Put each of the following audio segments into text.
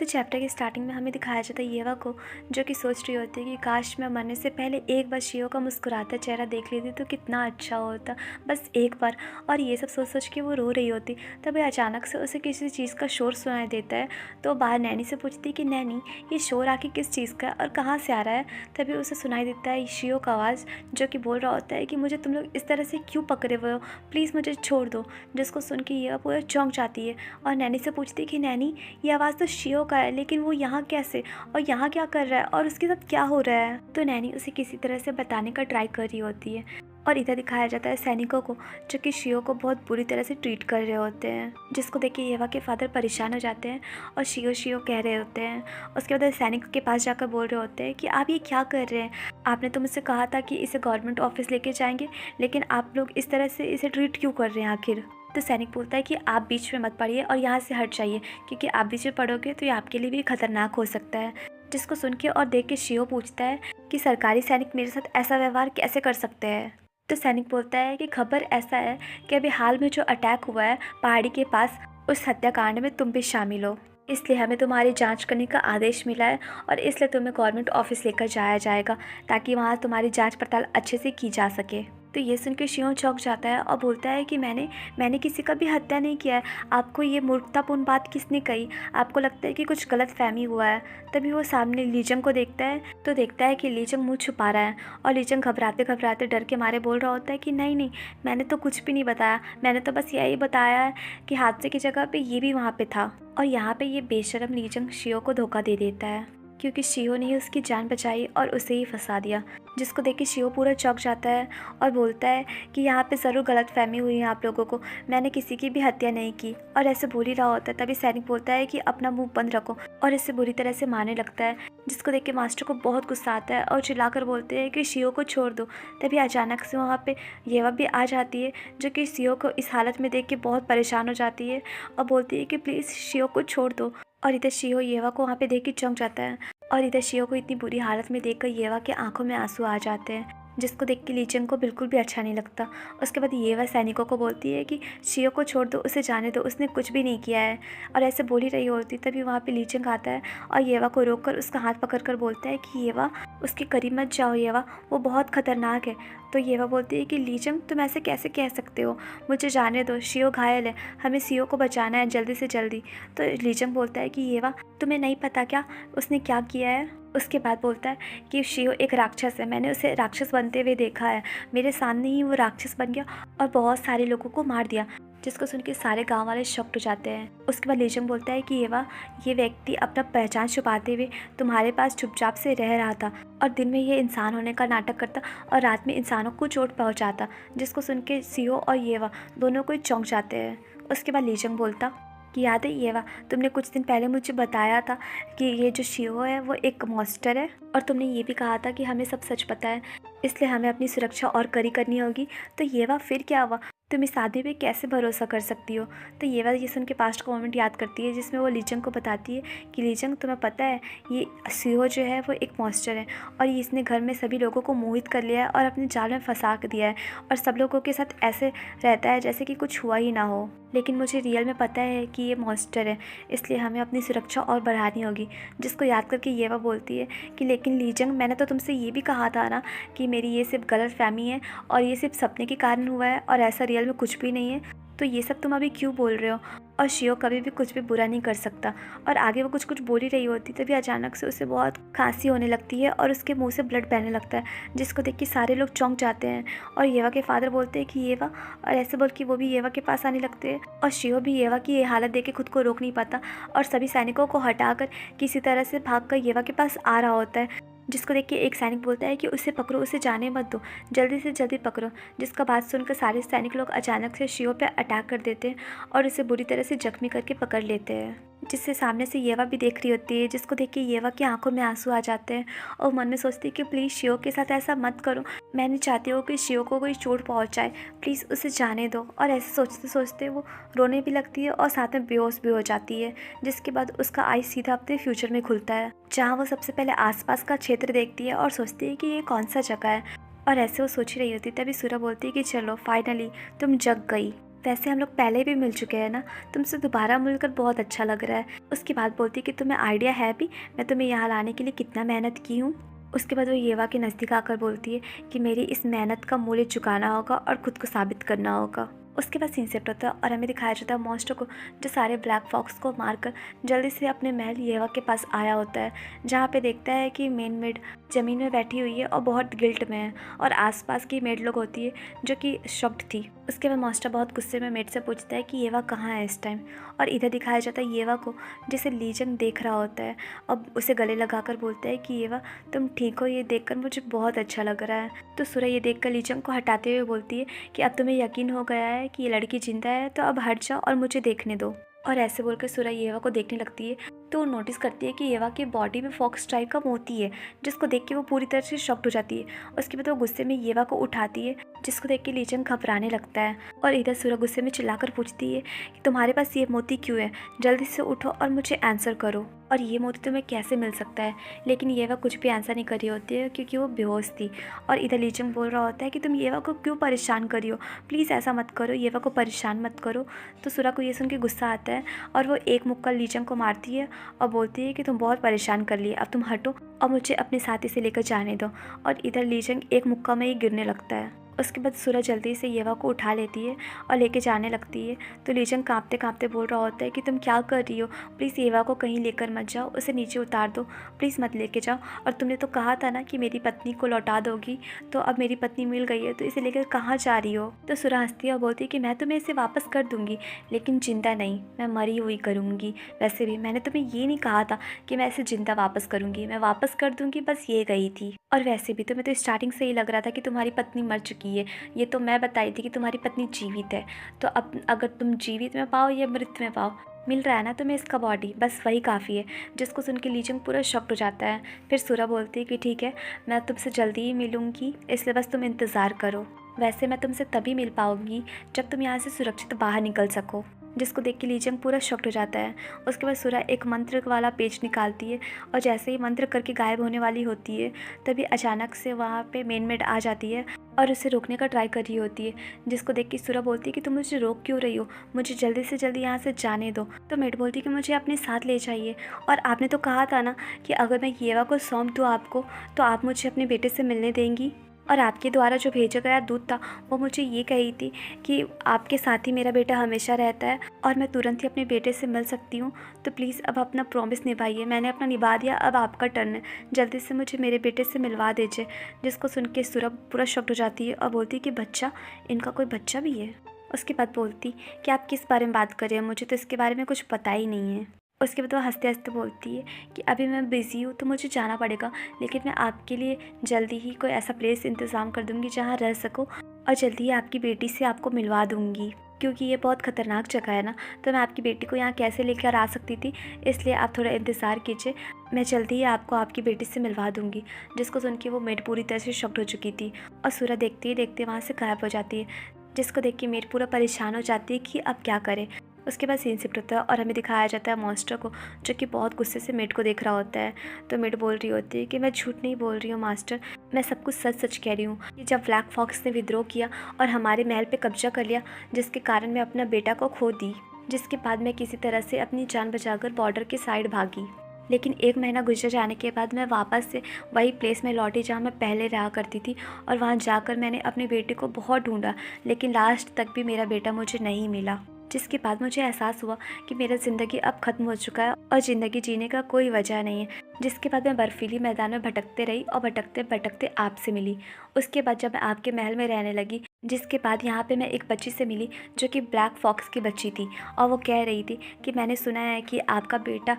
तो चैप्टर की स्टार्टिंग में हमें दिखाया जाता है येवा को, जो कि सोच रही होती है कि काश मैं मरने से पहले एक बार शियो का मुस्कुराता चेहरा देख लेती तो कितना अच्छा होता, बस एक बार। और ये सब सोच सोच के वो रो रही होती। तभी अचानक से उसे किसी चीज़ का शोर सुनाई देता है। तो बाहर नैनी से पूछती कि नैनी, ये शोर आखिर किस चीज़ का और कहाँ से आ रहा है। तभी उसे सुनाई देता है शियो का आवाज़, जो कि बोल रहा होता है कि मुझे तुम लोग इस तरह से क्यों पकड़े हुए हो, प्लीज़ मुझे छोड़ दो। जिसको सुन के येवा पूरा चौंक जाती है और नैनी से पूछती है कि नैनी, ये आवाज़ तो शियो का है, लेकिन वो यहाँ कैसे और यहाँ क्या कर रहा है और उसके साथ क्या हो रहा है। तो नैनी उसे किसी तरह से बताने का ट्राई कर रही होती है। और इधर दिखाया जाता है सैनिकों को, जो कि शियो को बहुत बुरी तरह से ट्रीट कर रहे होते हैं, जिसको देख के येवा के फादर परेशान हो जाते हैं और शियो शियो कह रहे होते हैं। उसके बाद सैनिक के पास जाकर बोल रहे होते हैं कि आप ये क्या कर रहे हैं, आपने तो मुझसे कहा था कि इसे गवर्नमेंट ऑफिस लेके जाएंगे, लेकिन आप लोग इस तरह से इसे ट्रीट क्यों कर रहे हैं आखिर। तो सैनिक बोलता है कि आप बीच में मत पड़िए और यहाँ से हट जाइए, क्योंकि आप बीच में पड़ोगे तो ये आपके लिए भी खतरनाक हो सकता है। जिसको सुन के और देख के शियो पूछता है कि सरकारी सैनिक मेरे साथ ऐसा व्यवहार कैसे कर सकते हैं। तो सैनिक बोलता है कि खबर ऐसा है कि अभी हाल में जो अटैक हुआ है पहाड़ी के पास, उस हत्याकांड में तुम भी शामिल हो, इसलिए हमें तुम्हारी जांच करने का आदेश मिला है और इसलिए तुम्हें गवर्नमेंट ऑफिस लेकर जाया जाएगा, ताकि वहाँ तुम्हारी जांच पड़ताल अच्छे से की जा सके। तो ये सुन के शियो चौंक जाता है और बोलता है कि मैंने किसी का भी हत्या नहीं किया है, आपको ये मूर्खतापूर्ण बात किसने कही, आपको लगता है कि कुछ गलत फहमी हुआ है। तभी वो सामने लीजंग को देखता है तो देखता है कि लीजंग मुँह छुपा रहा है और लीजंग घबराते घबराते डर के मारे बोल रहा होता है कि नहीं नहीं, मैंने तो कुछ भी नहीं बताया, मैंने तो बस यही बताया है कि हादसे की जगह पे ये भी वहाँ पे था। और यहाँ पे ये बेशर्म लीजंग शियो को धोखा दे देता है, क्योंकि शियो ने ही उसकी जान बचाई और उसे ही फंसा दिया। जिसको देख के शियो पूरा चौंक जाता है और बोलता है कि यहाँ पे ज़रूर गलतफहमी हुई है आप लोगों को, मैंने किसी की भी हत्या नहीं की। और ऐसे बोल ही रहा होता है। तभी सैनिक बोलता है कि अपना मुंह बंद रखो और इसे बुरी तरह से मारने लगता है। जिसको देख के मास्टर को बहुत गुस्सा आता है और चिल्लाकर बोलते हैं कि शियो को छोड़ दो। तभी अचानक से वहाँ पे येवा भी आ जाती है, जो कि शियो को इस हालत में देख के बहुत परेशान हो जाती है और बोलती है कि प्लीज़ शियो को छोड़ दो। और इधर शियो येवा को वहाँ पे देख के चौंक जाता है और इधर शियो को इतनी बुरी हालत में देखकर येवा के आंखों में आंसू आ जाते हैं, जिसको देख के लीचंग को बिल्कुल भी अच्छा नहीं लगता। उसके बाद येवा सैनिकों को बोलती है कि शियो को छोड़ दो, उसे जाने दो, उसने कुछ भी नहीं किया है। और ऐसे बोल ही रही होती तभी वहाँ पे लीचंग आता है और येवा को रोककर उसका हाथ पकड़कर बोलता है कि येवा, उसके करीब मत जाओ येवा, वो बहुत खतरनाक है। तो येवा बोलती है कि लीचंग, तुम ऐसे कैसे कह सकते हो, मुझे जाने दो, शियो घायल है, हमें शियो को बचाना है जल्दी से जल्दी। तो लीचंग बोलता है कि येवा, तुम्हें नहीं पता क्या उसने क्या किया है। उसके बाद बोलता है कि शियो एक राक्षस है, मैंने उसे राक्षस बनते हुए देखा है, मेरे सामने ही वो राक्षस बन गया और बहुत सारे लोगों को मार दिया। जिसको सुन के सारे गांव वाले शॉक्ड हो जाते हैं। उसके बाद लीचंग बोलता है कि ये व्यक्ति अपना पहचान छुपाते हुए तुम्हारे पास चुपचाप से रह रहा था और दिन में ये इंसान होने का नाटक करता और रात में इंसानों को चोट पहुंचाता। जिसको सुन के शियो और येवा दोनों को चौंक जाते हैं। उसके बाद लीचंग बोलता कि याद है येवा, तुमने कुछ दिन पहले मुझे बताया था कि ये जो शियो है वो एक मॉन्स्टर है, और तुमने ये भी कहा था कि हमें सब सच पता है, इसलिए हमें अपनी सुरक्षा और कड़ी करनी होगी। तो येवा फिर क्या हुआ, तुम इस आदमी पे कैसे भरोसा कर सकती हो। तो येवा ये सुन के पास्ट का मोमेंट याद करती है, जिसमें वो लीचंग को बताती है कि लीचंग, तुम्हें पता है ये शियो जो है वो एक मॉन्स्टर है और ये इसने घर में सभी लोगों को मोहित कर लिया है और अपने जाल में फंसा दिया है और सब लोगों के साथ ऐसे रहता है जैसे कि कुछ हुआ ही ना हो। लेकिन मुझे रियल में पता है कि ये मॉन्स्टर है, इसलिए हमें अपनी सुरक्षा और बढ़ानी होगी। जिसको याद करके येवा बोलती है कि लेकिन लीजंग, मैंने तो तुमसे ये भी कहा था ना कि मेरी ये सिर्फ गलत फहमी है और ये सिर्फ सपने के कारण हुआ है और ऐसा रियल में कुछ भी नहीं है, तो ये सब तुम अभी क्यों बोल रहे हो। और शियो कभी भी कुछ भी बुरा नहीं कर सकता। और आगे वो कुछ बोल ही रही होती तभी अचानक से उसे बहुत खांसी होने लगती है और उसके मुंह से ब्लड बहने लगता है, जिसको देख के सारे लोग चौंक जाते हैं। और येवा के फादर बोलते हैं कि येवा, और ऐसे बोल के वो भी येवा के पास आने लगते हैं। और शियो भी येवा की ये हालत देख के खुद को रोक नहीं पाता और सभी सैनिकों को हटाकर किसी तरह से भागकर येवा के पास आ रहा होता है। जिसको देख के एक सैनिक बोलता है कि उसे पकड़ो, उसे जाने मत दो, जल्दी से जल्दी पकड़ो। जिसका बात सुनकर सारे सैनिक लोग अचानक से शियो पे अटैक कर देते हैं और उसे बुरी तरह से जख्मी करके पकड़ लेते हैं, जिससे सामने से येवा भी देख रही होती है। जिसको देख के येवा की आंखों में आंसू आ जाते हैं और मन में सोचती है कि प्लीज़ शियो के साथ ऐसा मत करो, मैं नहीं चाहती हूँ कि शियो को कोई चोट पहुँचाए, प्लीज़ उसे जाने दो। और ऐसे सोचते सोचते वो रोने भी लगती है और साथ में बेहोश भी हो जाती है। जिसके बाद उसका आई सीधा अपने फ्यूचर में खुलता है, जहाँ वो सबसे पहले आसपास का क्षेत्र देखती है और सोचती है कि ये कौन सा जगह है। और ऐसे वो सोच ही रही होती तभी सूरा बोलती है कि चलो फाइनली तुम जग गई। वैसे हम लोग पहले भी मिल चुके हैं ना, तुमसे दोबारा मिलकर बहुत अच्छा लग रहा है। उसके बाद बोलती कि तुम्हें आइडिया है भी मैं तुम्हें यहाँ लाने के लिए कितना मेहनत की हूँ। उसके बाद वो येवा के नज़दीक आकर बोलती है कि मेरी इस मेहनत का मूल्य चुकाना होगा और खुद को साबित करना होगा। उसके बाद सीन शिफ्ट होता है और हमें दिखाया जाता है मॉन्स्टर को, जो सारे ब्लैक फॉक्स को मारकर जल्दी से अपने महल येवा के पास आया होता है, जहाँ पे देखता है कि मेन मेड ज़मीन में बैठी हुई है और बहुत गिल्ट में है और आसपास की मेड लोग होती है जो कि शॉक्ड थी। उसके बाद मॉन्स्टर बहुत गुस्से में मेड से पूछता है कि येवा कहाँ है इस टाइम, और इधर दिखाया जाता है येवा को, जिसे लीजंग देख रहा होता है और उसे गले लगाकर बोलता है कि येवा तुम ठीक हो, ये देखकर मुझे बहुत अच्छा लग रहा है। तो सूरा ये देखकर लीजंग को हटाते हुए बोलती है कि अब तुम्हें यकीन हो गया है कि ये लड़की जिंदा है, तो अब हट जाओ और मुझे देखने दो। और ऐसे बोलकर सूरा येवा को देखने लगती है तो वो नोटिस करती है कि येवा की बॉडी में फॉक्स टाइप का मोती है, जिसको देख के वो पूरी तरह से शॉक्ड हो जाती है। उसके बाद वो गुस्से में येवा को उठाती है, जिसको देख के लीजंग घबराने लगता है। और इधर सूरा गुस्से में चिल्लाकर पूछती है कि तुम्हारे पास ये मोती क्यों है, जल्दी से उठो और मुझे आंसर करो, और ये मोती तुम्हें कैसे मिल सकता है। लेकिन येवा कुछ भी आंसर नहीं कर रही होती है क्योंकि वो बेहोश थी। और इधर लीजंग बोल रहा होता है कि तुम येवा को क्यों परेशान कर रही हो, प्लीज़ ऐसा मत करो, येवा को परेशान मत करो। तो सूरा को ये सुन के गुस्सा आता है और वो एक मुक्का लीजंग को मारती है और बोलती है कि तुम बहुत परेशान कर लिए, अब तुम हटो और मुझे अपने साथी से लेकर जाने दो। और इधर लीजंग एक मुक्का में ही गिरने लगता है। उसके बाद सूरज जल्दी से येवा को उठा लेती है और लेके जाने लगती है। तो लीजंग कांपते कांपते बोल रहा होता है कि तुम क्या कर रही हो, प्लीज़ येवा को कहीं लेकर मत जाओ, उसे नीचे उतार दो, प्लीज़ मत लेके जाओ। और तुमने तो कहा था ना कि मेरी पत्नी को लौटा दोगी, तो अब मेरी पत्नी मिल गई है तो इसे लेकर कहाँ जा रही हो। तो सूरा हंसती है और बोलती है कि मैं तुम्हें इसे वापस कर दूंगी, लेकिन जिंदा नहीं, मैं मरी हुई करूँगी। वैसे भी मैंने तुम्हें ये नहीं कहा था कि मैं इसे जिंदा वापस करूँगी, मैं वापस कर दूँगी, बस ये गई थी। और वैसे भी तुम्हें तो स्टार्टिंग से ही लग रहा था कि तुम्हारी पत्नी मर चुकी है, ये तो मैं बताई थी कि तुम्हारी पत्नी जीवित है। तो अब अगर तुम जीवित में पाओ या मृत में पाओ, मिल रहा है ना तुम्हें इसका बॉडी, बस वही काफ़ी है। जिसको सुन के लीजंग पूरा शॉक्ड हो जाता है। फिर सूरा बोलती है कि ठीक है, मैं तुमसे जल्दी ही मिलूँगी, इसलिए बस तुम इंतज़ार करो। वैसे मैं तुमसे तभी मिल पाऊँगी जब तुम यहाँ से सुरक्षित बाहर निकल सको। जिसको देख के लीजंग पूरा शॉक्ड हो जाता है। उसके बाद सूरा एक मंत्र वाला पेज निकालती है और जैसे ही मंत्र करके गायब होने वाली होती है, तभी अचानक से वहाँ पे मेन मेड आ जाती है और उसे रोकने का ट्राई कर रही होती है। जिसको देख के सूरा बोलती है कि तुम मुझे रोक क्यों रही हो, मुझे जल्दी से जल्दी यहाँ से जाने दो। तो मेड बोलती है कि मुझे अपने साथ ले जाइए, और आपने तो कहा था ना कि अगर मैं येवा को सौंप दूँ आपको, तो आप मुझे अपने बेटे से मिलने देंगी। और आपके द्वारा जो भेजा गया दूध था वो मुझे ये कही थी कि आपके साथ ही मेरा बेटा हमेशा रहता है और मैं तुरंत ही अपने बेटे से मिल सकती हूँ। तो प्लीज़ अब अपना प्रॉमिस निभाइए, मैंने अपना निभा दिया, अब आपका टर्न है, जल्दी से मुझे मेरे बेटे से मिलवा दीजिए। जिसको सुन के सूरभ पूरा शॉक्ड हो जाती है और बोलती है कि बच्चा, इनका कोई बच्चा भी है। उसके बाद बोलती कि आप किस बारे में बात कर रहे हैं, मुझे तो इसके बारे में कुछ पता ही नहीं है। उसके बाद वो हंसते हंसते बोलती है कि अभी मैं बिज़ी हूँ तो मुझे जाना पड़ेगा, लेकिन मैं आपके लिए जल्दी ही कोई ऐसा प्लेस इंतज़ाम कर दूँगी जहाँ रह सको, और जल्दी ही आपकी बेटी से आपको मिलवा दूँगी। क्योंकि ये बहुत ख़तरनाक जगह है ना, तो मैं आपकी बेटी को यहाँ कैसे लेकर आ सकती थी, इसलिए आप थोड़ा इंतज़ार कीजिए, मैं जल्दी ही आपको आपकी बेटी से मिलवा दूँगी। जिसको सुन के वो मेड पूरी तरह से शॉक्ड हो चुकी थी और सूरज देखते ही देखते वहाँ से गायब हो जाती है। जिसको देख के मेड पूरा परेशान हो जाती है कि अब क्या करे। उसके बाद सीन शिफ्ट होता है और हमें दिखाया जाता है मॉन्स्टर को, जो कि बहुत गुस्से से मेड को देख रहा होता है। तो मेड बोल रही होती है कि मैं झूठ नहीं बोल रही हूँ मास्टर, मैं सब कुछ सच सच कह रही हूँ कि जब ब्लैक फॉक्स ने विद्रोह किया और हमारे महल पे कब्जा कर लिया, जिसके कारण मैं अपना बेटा को खो दी, जिसके बाद मैं किसी तरह से अपनी जान बचाकर बॉर्डर के साइड भागी। लेकिन 1 महीना गुजर जाने के बाद मैं वापस से वही प्लेस में लौटी जहाँ मैं पहले रहा करती थी, और वहाँ जाकर मैंने अपने बेटे को बहुत ढूंढा, लेकिन लास्ट तक भी मेरा बेटा मुझे नहीं मिला। जिसके बाद मुझे एहसास हुआ कि मेरा ज़िंदगी अब ख़त्म हो चुका है और ज़िंदगी जीने का कोई वजह नहीं है। जिसके बाद मैं बर्फीली मैदान में भटकते रही और भटकते भटकते आपसे मिली। उसके बाद जब मैं आपके महल में रहने लगी, जिसके बाद यहाँ पे मैं एक बच्ची से मिली जो कि ब्लैक फॉक्स की बच्ची थी, और वो कह रही थी कि मैंने सुना है कि आपका बेटा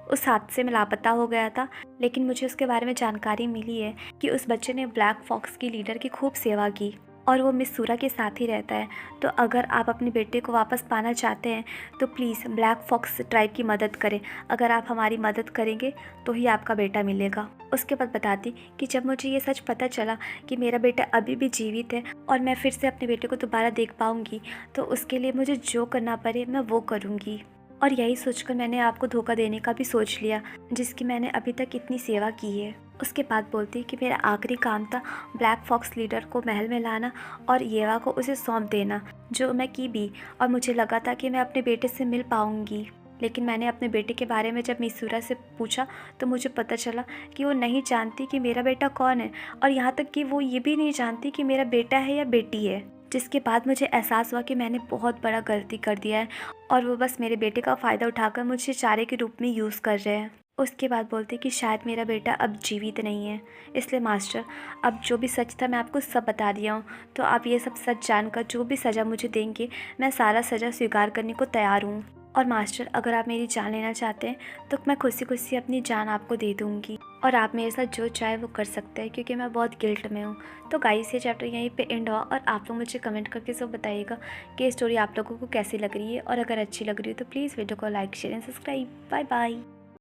उस हादसे में लापता हो गया था, लेकिन मुझे उसके बारे में जानकारी मिली है कि उस बच्चे ने ब्लैक फॉक्स की लीडर की खूब सेवा की और वो मिस सूरा के साथ ही रहता है। तो अगर आप अपने बेटे को वापस पाना चाहते हैं तो प्लीज़ ब्लैक फॉक्स ट्राइब की मदद करें। अगर आप हमारी मदद करेंगे तो ही आपका बेटा मिलेगा। उसके बाद बताती कि जब मुझे ये सच पता चला कि मेरा बेटा अभी भी जीवित है और मैं फिर से अपने बेटे को दोबारा देख पाऊँगी, तो उसके लिए मुझे जो करना पड़े मैं वो करूँगी। और यही सोचकर मैंने आपको धोखा देने का भी सोच लिया, जिसकी मैंने अभी तक इतनी सेवा की है। उसके बाद बोलती कि मेरा आखिरी काम था ब्लैक फॉक्स लीडर को महल में लाना और येवा को उसे सौंप देना, जो मैं की भी। और मुझे लगा था कि मैं अपने बेटे से मिल पाऊँगी, लेकिन मैंने अपने बेटे के बारे में जब मिसूरा से पूछा तो मुझे पता चला कि वो नहीं जानती कि मेरा बेटा कौन है, और यहाँ तक कि वो ये भी नहीं जानती कि मेरा बेटा है या बेटी है। जिसके बाद मुझे एहसास हुआ कि मैंने बहुत बड़ा गलती कर दिया है और वो बस मेरे बेटे का फ़ायदा उठाकर मुझे चारे के रूप में यूज़ कर रहे हैं। उसके बाद बोलते कि शायद मेरा बेटा अब जीवित नहीं है, इसलिए मास्टर अब जो भी सच था मैं आपको सब बता दिया हूँ, तो आप ये सब सच जानकर जो भी सज़ा मुझे देंगे मैं सारा सज़ा स्वीकार करने को तैयार हूँ। और मास्टर अगर आप मेरी जान लेना चाहते हैं तो मैं खुशी अपनी जान आपको दे दूँगी, और आप मेरे साथ जो चाहे वो कर सकते हैं, क्योंकि मैं बहुत गिल्ट में हूँ। तो गाइस ये चैप्टर यहीं पे एंड हुआ, और आप लोग मुझे कमेंट करके सब बताइएगा कि ये स्टोरी आप लोगों को कैसी लग रही है, और अगर अच्छी लग रही है तो प्लीज़ वीडियो को like share and subscribe. Bye bye.